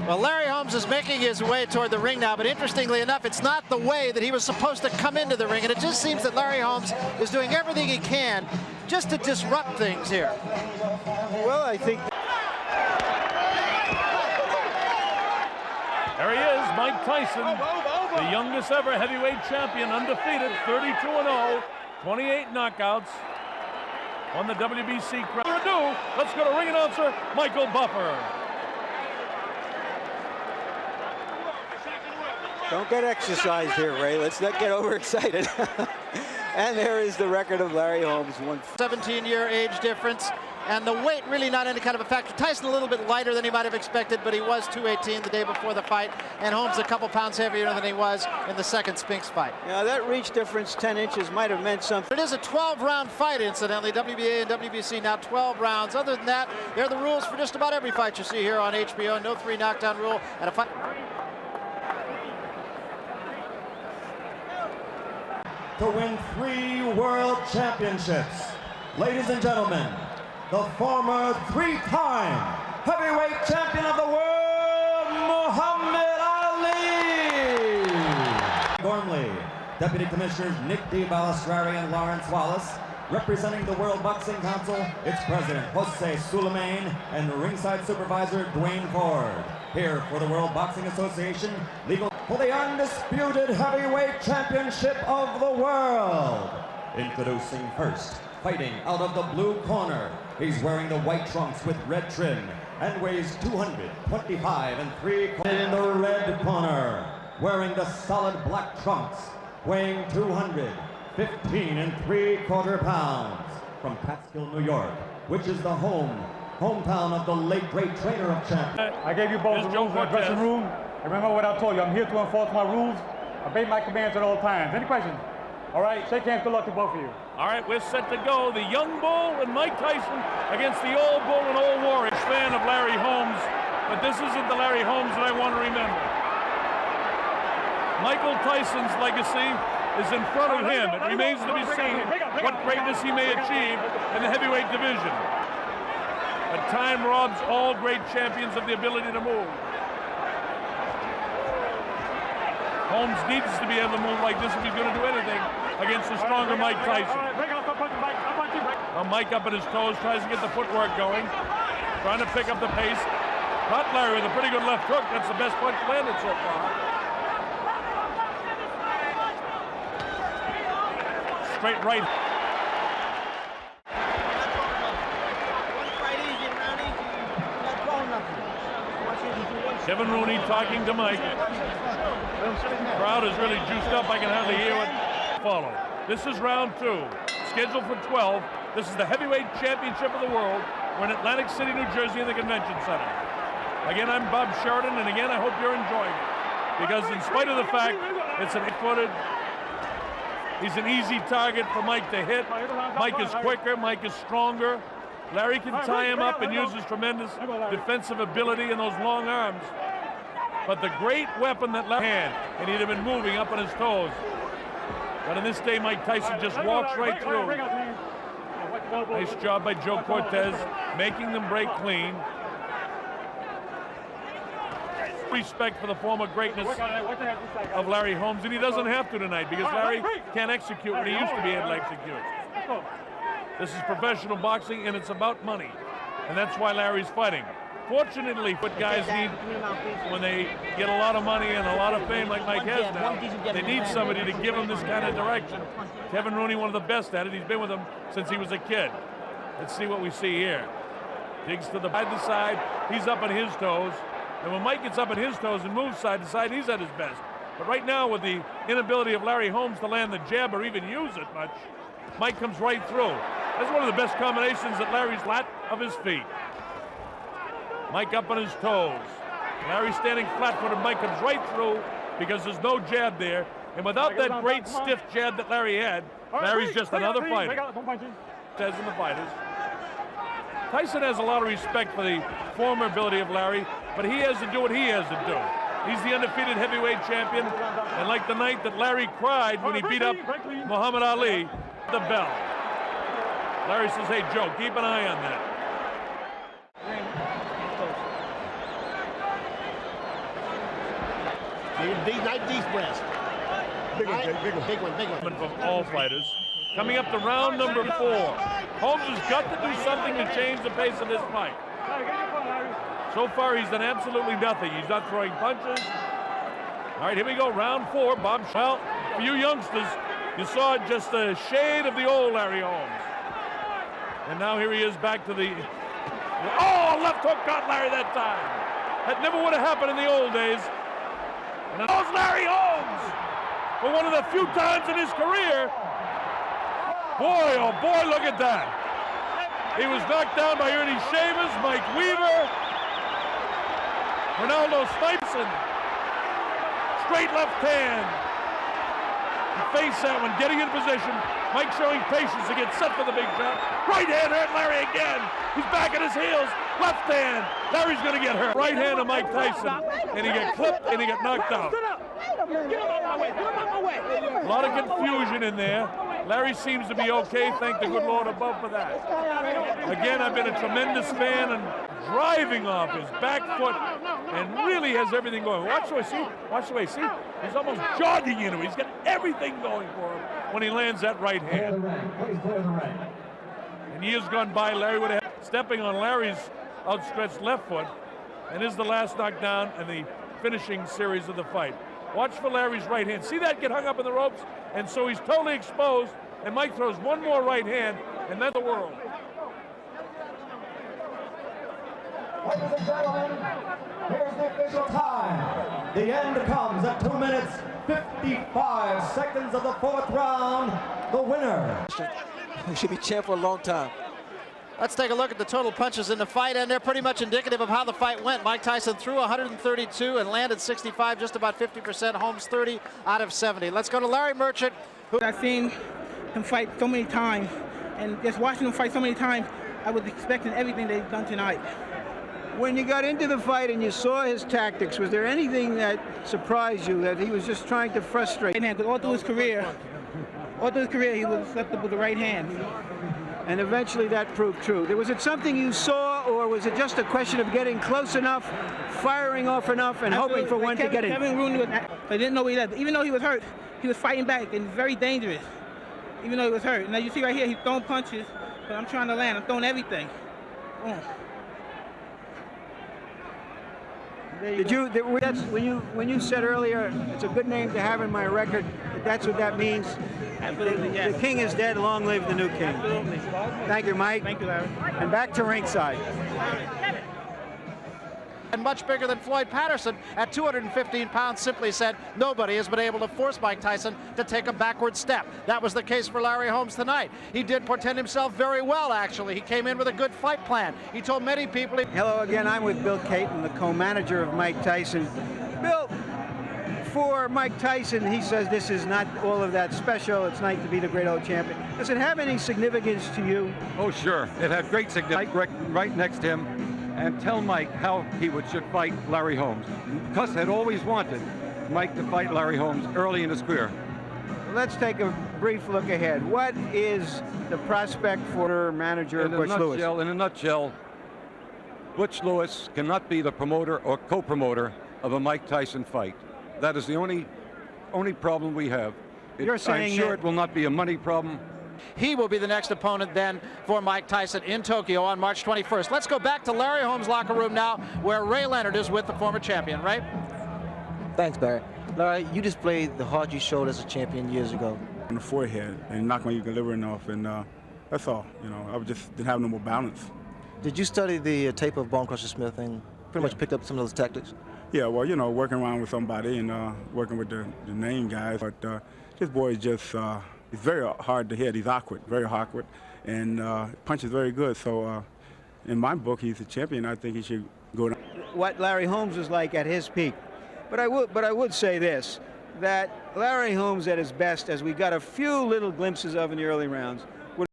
Well, Larry Holmes is making his way toward the ring now, but interestingly enough, it's not the way that he was supposed to come into the ring, and it just seems that Larry Holmes is doing everything he can just to disrupt things here. Well, I think... There he is, Mike Tyson, the youngest ever heavyweight champion, undefeated, 32-0, 28 knockouts, won the WBC crown. Let's go to ring announcer Michael Buffer. Don't get exercised here, Ray. Let's not get overexcited. And there is the record of Larry Holmes. 17-year age difference, and the weight really not any kind of a factor. Tyson a little bit lighter than he might have expected, but he was 218 the day before the fight, and Holmes a couple pounds heavier than he was in the second Spinks fight. Yeah, that reach difference, 10 inches, might have meant something. It is a 12-round fight, incidentally. WBA and WBC now 12 rounds. Other than that, they're the rules for just about every fight you see here on HBO. No 3 knockdown rule, and a fight. To win 3 world championships. Ladies and gentlemen, the former 3-time heavyweight champion of the world, Muhammad Ali. Gormley, Deputy Commissioners Nick D. Balistrari and Lawrence Wallace. Representing the World Boxing Council, its President Jose Sulaiman and ringside supervisor Dwayne Ford. Here for the World Boxing Association, legal for the undisputed heavyweight championship of the world. Introducing first, fighting out of the blue corner. He's wearing the white trunks with red trim and weighs 225 3/4. In the red corner, wearing the solid black trunks, weighing 215 3/4 pounds. From Catskill, New York, which is the hometown of the late great trainer of champions. I gave you both the rules in the dressing room. Remember what I told you. I'm here to enforce my rules. Obey my commands at all times. Any questions? All right, shake hands. Good luck to both of you. All right, we're set to go. The young bull and Mike Tyson against the old bull and old warrior. Fan of Larry Holmes, but this isn't the Larry Holmes that I want to remember. Michael Tyson's legacy is in front of him. It remains to be seen what greatness he may achieve in the heavyweight division. But time robs all great champions of the ability to move. Holmes needs to be able to move like this if he's going to do anything against the stronger Mike Tyson. Well, Mike up at his toes, tries to get the footwork going, trying to pick up the pace. Caught Larry with a pretty good left hook. That's the best punch landed so far. Straight right. Kevin Rooney talking to Mike. Crowd is really juiced up. I can hardly hear it. Follow. This is round 2, scheduled for 12. This is the heavyweight championship of the world. We're in Atlantic City, New Jersey, in the Convention Center. Again, I'm Bob Sheridan, and again, I hope you're enjoying it. Because in spite of the fact it's an 8-footed, he's an easy target for Mike to hit. Mike is quicker, Mike is stronger. Larry can tie him up and use his tremendous defensive ability and those long arms. But the great weapon that left hand, and he'd have been moving up on his toes. But in this day, Mike Tyson just walks right through. Nice job by Joe Cortez, making them break clean. Respect for the former greatness of Larry Holmes, and he doesn't have to tonight because Larry can't execute what he used to be able to execute. This is professional boxing, and it's about money, and that's why Larry's fighting. Fortunately, what guys need when they get a lot of money and a lot of fame like Mike has now, they need somebody to give them this kind of direction. Kevin Rooney, one of the best at it. He's been with them since he was a kid. Let's see what we see here. Digs to the side. He's up on his toes. And when Mike gets up on his toes and moves side to side, he's at his best. But right now, with the inability of Larry Holmes to land the jab or even use it much, Mike comes right through. That's one of the best combinations at Larry's flat of his feet. Mike up on his toes. Larry standing flat-footed. Mike comes right through because there's no jab there. And without that great stiff jab that Larry had, Larry's just another fighter. Says in the fighters. Tyson has a lot of respect for the former ability of Larry, but he has to do what he has to do. He's the undefeated heavyweight champion, and like the night that Larry cried when he beat up Muhammad Ali, the bell. Larry says, hey, Joe, keep an eye on that. Nice deep breast. Big one, Jay, big one. Big one, big one. From all fighters. Coming up to round number 4. Holmes has got to do something to change the pace of this fight. So far, he's done absolutely nothing. He's not throwing punches. All right, here we go, round 4. Bob, well, for you youngsters, you saw just a shade of the old Larry Holmes. And now here he is back to the... Oh, left hook got Larry that time. That never would have happened in the old days. And it was Larry Holmes for one of the few times in his career. Boy, oh boy, look at that. He was knocked down by Ernie Shavers, Mike Weaver, Ronaldo Stipeson. Straight left hand. He faced that one, getting in position. Mike showing patience to get set for the big shot. Right hand hurt Larry again. He's back at his heels. Left hand. Larry's going to get hurt. Right hand of Mike Tyson. And he got clipped and he got knocked out. A lot of confusion in there. Larry seems to be okay. Thank the good Lord above for that. Again, I've been a tremendous fan and driving off his back foot and really has everything going. Watch the way, see? Watch the way, see? He's almost jogging into it. He's got everything going for him when he lands that right hand. And years gone by, Larry would have stepping on Larry's outstretched left foot, and is the last knockdown and the finishing series of the fight. Watch for Larry's right hand. See that get hung up in the ropes? And so he's totally exposed, and Mike throws one more right hand, and that's the world. Ladies and gentlemen, here's the official time. The end comes at 2 minutes, 55 seconds of the 4th round. The winner. He should be champ for a long time. Let's take a look at the total punches in the fight, and they're pretty much indicative of how the fight went. Mike Tyson threw 132 and landed 65, just about 50%. Holmes 30 out of 70. Let's go to Larry Merchant. I've seen him fight so many times, and just watching him fight so many times, I was expecting everything they've done tonight. When you got into the fight and you saw his tactics, was there anything that surprised you, that he was just trying to frustrate? Right hand, because all through his career, he was susceptible to the right hand. And eventually that proved true. Was it something you saw, or was it just a question of getting close enough, firing off enough, and hoping for one to get in? Kevin Rooney, I didn't know what he had. Even though he was hurt, he was fighting back and very dangerous. Even though he was hurt. Now you see right here, he's throwing punches, but I'm trying to land. I'm throwing everything. Boom. That's when you said earlier, it's a good name to have in my record. That's what that means. Absolutely, yes. The king is dead. Long live the new king. Absolutely. Thank you, Mike. Thank you, Larry. And back to ringside. And much bigger than Floyd Patterson at 215 pounds simply said nobody has been able to force Mike Tyson to take a backward step. That was the case for Larry Holmes tonight. He did portend himself very well, actually. He came in with a good fight plan. He told many people... Hello again, I'm with Bill Caton, the co-manager of Mike Tyson. Bill, for Mike Tyson, he says this is not all of that special. It's nice to be the great old champion. Does it have any significance to you? Oh, sure. It had great significance right next to him. And tell Mike how he should fight Larry Holmes. Cus had always wanted Mike to fight Larry Holmes early in his career. Let's take a brief look ahead. What is the prospect for manager Butch Lewis? In a nutshell, Butch Lewis cannot be the promoter or co-promoter of a Mike Tyson fight. That is the only problem we have. You're saying I'm sure it will not be a money problem. He will be the next opponent then for Mike Tyson in Tokyo on March 21st. Let's go back to Larry Holmes' locker room now, where Ray Leonard is with the former champion. Ray? Thanks, Barry. Larry, you displayed the heart you showed as a champion years ago. On the forehead and knock on your delivering off, and that's all. You know, I just didn't have no more balance. Did you study the tape of Bone Crusher Smith and pretty much picked up some of those tactics? Yeah, well, you know, working around with somebody and working with the name guys, but this boy is just... he's very hard to hit. He's awkward, very awkward, and punches very good. So, in my book, he's a champion. I think he should go down. What Larry Holmes was like at his peak, but I would say this: that Larry Holmes at his best, as we got a few little glimpses of in the early rounds,